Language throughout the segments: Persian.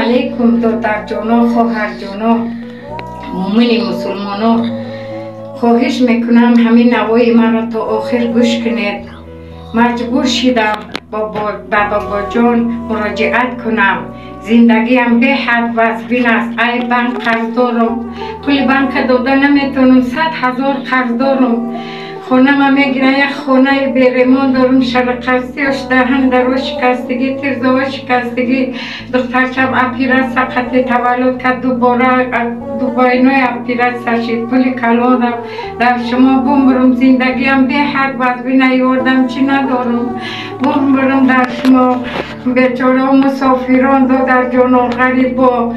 علیکم دختر جانا، خواهر جانا، مومن مسلمانا. خواهش میکنم همین نوای مرا تا آخر گوش کنید. مجبور شدم با بابا جان مراجعت کنم. زندگیم به حد وزبین است. ای بانک قرض دارم، پول بانک داده نمیتونم. 100,000 قرض دارم. خونه ما میگیره، یک خونه بیرمان دارم. شب قصدیش دهن درو شکستگی، تیرزا شکستگی. دخترچم اپیرت سقط تولد کرد. دوباره نوی اپیرت سشید. پول کلانم در شما بمبرم. زندگیم به حد وزبین ایوردم چی ندارم. بمبرم در شما بیچاره مسافران در جانا غریبا.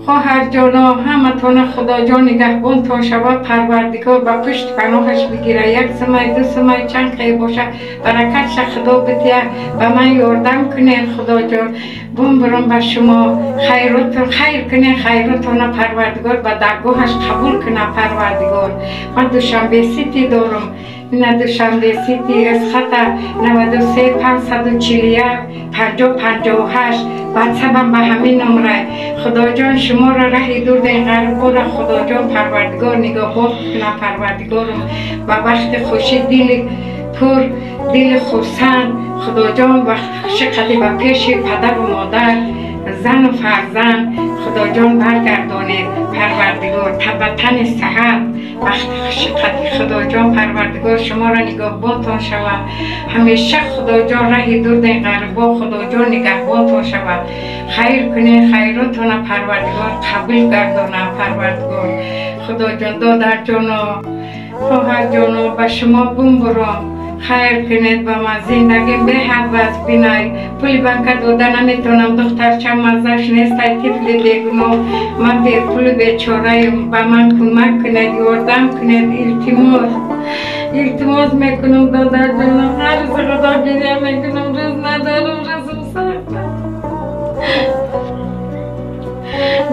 خواهر جانا همه تانه خدا جان نگهبان تا شود پروردگار با پشت پناهش بگیره. یک سمای دو سمای چند خیلی باشه برکتش خدا بتیه به من یاردم کنین. خدا جان بمبرم به شما خیراتون خیر کنین. خیراتون پروردگار به درگاهش قبول کنه پروردگار. من دوشنبه سیتی دارم. این دوشنبه سیتی از خط 93 541 5058 واتساپم به همین نمره. خدا جان شما را راه دور در غربا را خدا جان پروردگار نگهبان کنه پروردگارم. و وقت خوشی دل پر دل خرسند خدا جان و شقتی به پیش پدر و مادر زن و فرزند خدا جان برگردانید پروردگار. تبتن صحت وقت شقتی خدا جان پروردگار شما را نگهبانتان شود. همیشه خدا جان راه دور در غربا خدا جان نگهبانتان شود. خیر کنه خیراتان پروردگار قبول گردانه پروردگار. خدا جان دادر جانا خواهر جانا به شما بمبرم. خیر کنید با من. زندگی به حد وز بینای. پول بانک داده نمیتونم. دخترچم مزش نیست. طفل دیگنو من به پول بیچاره به من کمک کنید. یاردم کنید. التماس میکنم دادر جانا. هر روز خدا گریه میکنم. روز ندارم. روزم سخته.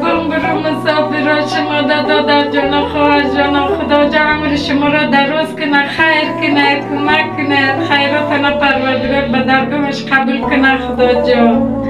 بمبرم مسافران شما دادر جانا خواهر جانا. خدا جان عمر شما را دراز کنه. خیر کنه کمک کنه. خیراتنا پروردگار به درگاهش قبول کنه خدا جان.